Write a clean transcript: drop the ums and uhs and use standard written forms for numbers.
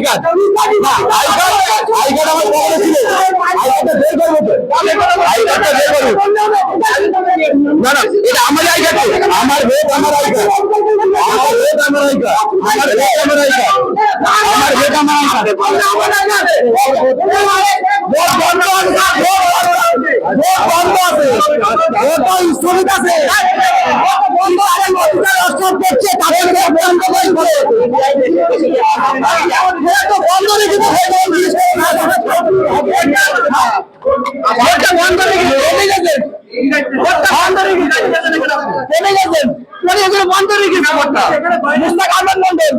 card I card আমার পকেটে ছিল আই কার্ডটা বের করবো আই কার্ডটা বের করবো না না এটা আমার আই কার্ড আমার ভোট আমার আই কার্ড আমার ভোট আমার আই কার্ড আমার ভোট আমার আই কার্ড আমার ভোট আমার আই কার্ড ভোট বন্ধ আছে ভোট স্থগিত আছে বন্ধ আছে অস্ত্র করছে তাদেরকে বন্ধ করে বন্ধ রেখে বন্ধ রেখে কমে গেছেন বন্ধ রেখে মুস্তাক আহমেদ মন্ডল